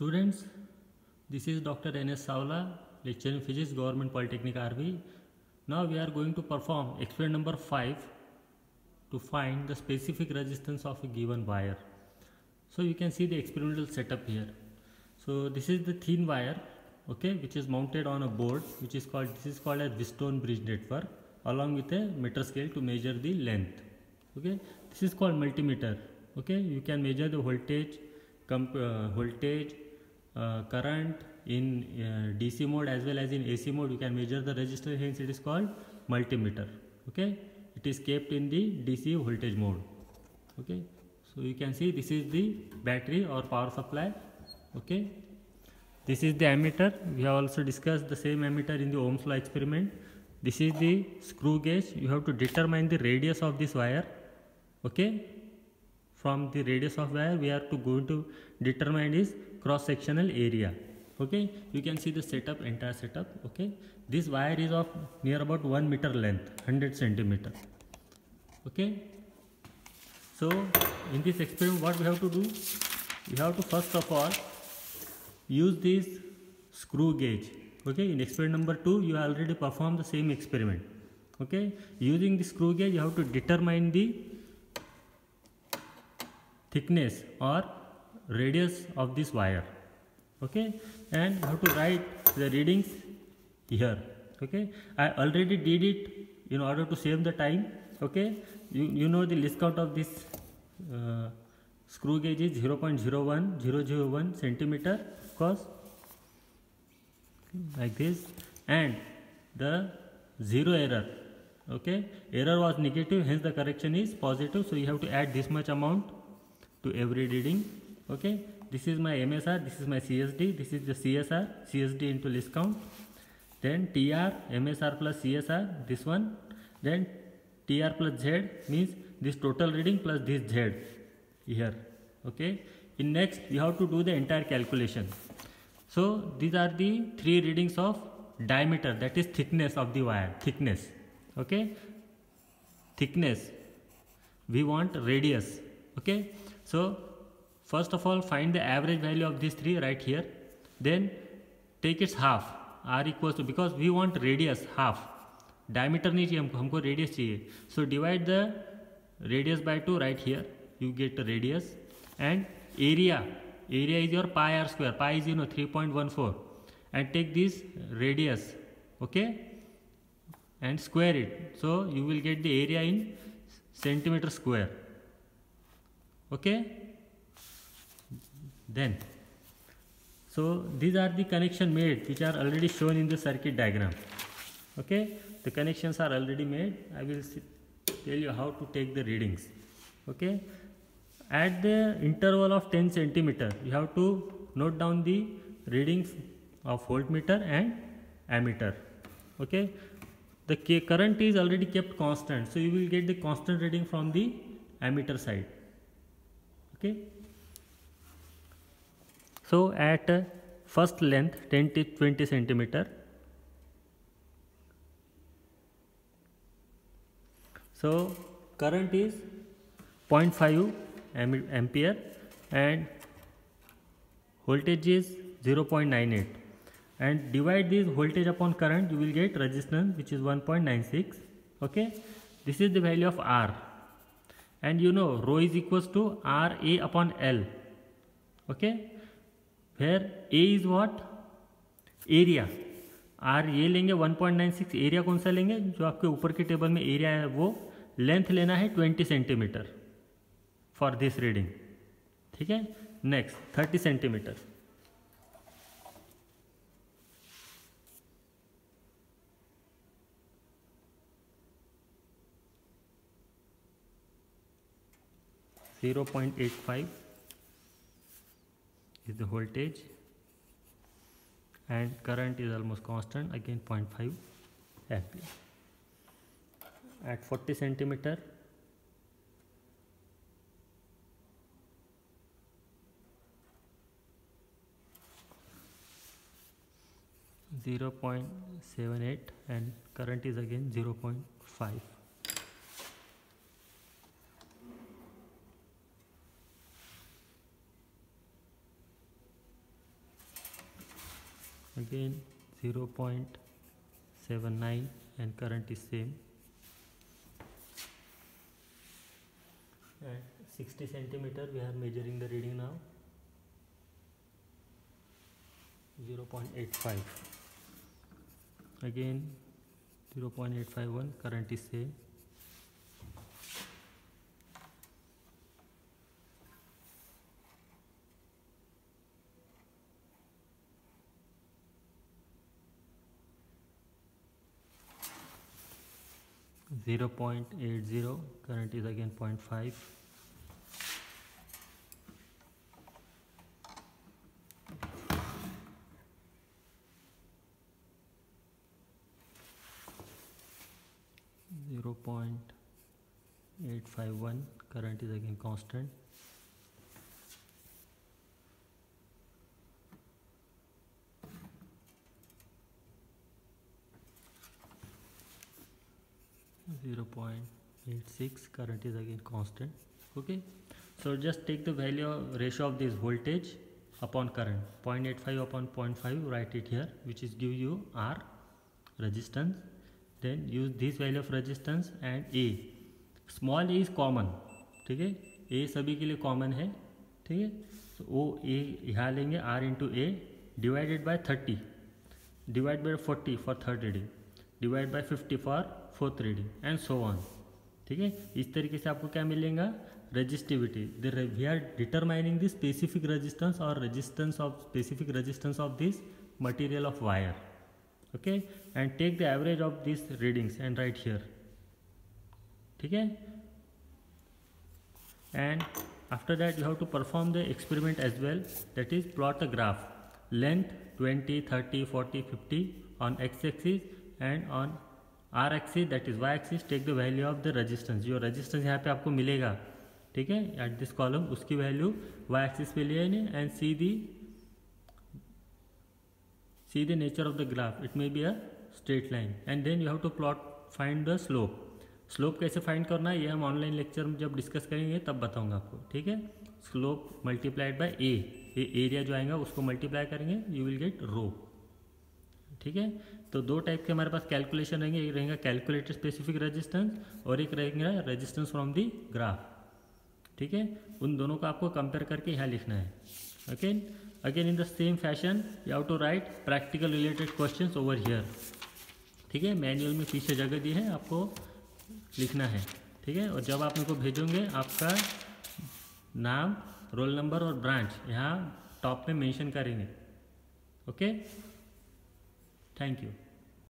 Students, this is Dr. N.S. Savla, lecturer in physics, Government Polytechnic RV. Now we are going to perform experiment number 5 to find the specific resistance of a given wire. So you can see the experimental setup here. So this is the thin wire, okay, which is mounted on a board, which is called, this is called as Wheatstone bridge network, along with a meter scale to measure the length. Okay, this is called multimeter. Okay, you can measure the voltage, current in DC mode as well as in AC mode. You can measure the resistance, hence it is called multimeter. Okay, it is kept in the DC voltage mode. Okay, so you can see this is the battery or power supply. Okay, this is the ammeter. We have also discussed the same ammeter in the Ohm's law experiment. This is the screw gauge. You have to determine the radius of this wire. Okay, from the radius of wire we are going to determine its cross sectional area. Okay, you can see the setup, entire setup. Okay, this wire is of near about 1 meter length, 100 centimeter. Okay, so in this experiment what we have to do, we have to first of all use this screw gauge. Okay, in experiment number 2 you already performed the same experiment. Okay, using the screw gauge you have to determine the thickness or radius of this wire. Okay, and you have to write the readings here. Okay, I already did it in order to save the time. Okay, you know the least count of this screw gauge is 0.01001 centimeter, because like this, and the zero error. Okay, error was negative, hence the correction is positive, so you have to add this much amount to every reading. Okay, this is my MSR, this is my CSD, this is the CSR, CSD into least count, then TR, MSR plus CSR, this one, then TR plus Z means this total reading plus this Z here. Okay, in next you have to do the entire calculation. So these are the 3 readings of diameter, that is thickness of the wire, thickness. Okay, thickness, we want radius. Okay, so first of all find the average value of these 3 right here, then take its half, r equals to, because we want radius half, diameter नहीं चाहिए हमको radius चाहिए, so divide the radius by 2 right here, you get the radius, and area is your pi r square, pi is 3.14, and take this radius, okay, and square it, so you will get the area in centimeter square. Okay, then so these are the connection made which are already shown in the circuit diagram. Okay, the connections are already made. I will tell you how to take the readings. Okay, at the interval of 10 centimeter you have to note down the readings of voltmeter and ammeter. Okay, the current is already kept constant, so you will get the constant reading from the ammeter side. Okay, so at first length 10 to 20 centimeter, so current is 0.5 ampere and voltage is 0.98, and divide this voltage upon current, you will get resistance which is 1.96. okay, this is the value of R, and you know rho is equals to RA upon L. Okay, where A is what, area, R ये लेंगे 1.96, area कौन सा लेंगे, जो आपके ऊपर के table में एरिया है वो, लेंथ लेना है 20 सेंटीमीटर फॉर दिस रीडिंग. ठीक है, next 30 centimetre. (0.85) is the voltage, and current is almost constant, again 0.5 ampere. At 40 centimeter, (0.78) and current is again 0.5. again 0.79 and current is same. At 60 centimeter we are measuring the reading now. 0.85, again 0.851, current is same. .80, current is again 0.5. .851, current is again constant. .86, current is again constant. Okay, so just take the value of ratio of this voltage upon current, 0.85 upon 0.5, write it here, which is give you R resistance. Then use this value of resistance and A. Small A is common, ठीक है, ए सभी के लिए common है, ठीक है. तो वो ए यहाँ लेंगे R into A divided by 30, divide by 40 for third reading, divide by 50 for fourth reading and so on. ठीक है, इस तरीके से आपको क्या मिलेगा, resistivity. We are determining the specific resistance or resistance of specific resistance of this material of wire. Okay, and take the average of this readings and write here. ठीक है, and after that you have to perform the experiment as well, that is plot a graph, length 20, 30, 40, 50 on X axis and on R axis that is Y axis. Take the value of the resistance, जो resistance यहाँ पे आपको मिलेगा, ठीक है, at this column, उसकी value Y axis पे लिए and see the nature of the graph. It may be a straight line and then you have to plot find the slope. Slope कैसे फाइंड करना है ये हम ऑनलाइन लेक्चर में जब डिस्कस करेंगे तब बताऊंगा आपको. ठीक है, slope multiplied by A, area जो आएगा उसको मल्टीप्लाई करेंगे, यू विल गेट रो. ठीक है, तो दो टाइप के हमारे पास कैलकुलेशन रहेंगे, एक रहेगा कैलकुलेटेड स्पेसिफिक रेजिस्टेंस और एक रहेगा रेजिस्टेंस फ्रॉम द ग्राफ. ठीक है, उन दोनों को आपको कंपेयर करके यहाँ लिखना है. Okay, again in the same fashion you have to write practical related questions over here. ठीक है, मैनुअल में पीछे जगह दी है, आपको लिखना है. ठीक है, और जब आप इनको भेजोगे आपका नाम, रोल नंबर और ब्रांच यहाँ टॉप में मेंशन करेंगे. Okay, thank you.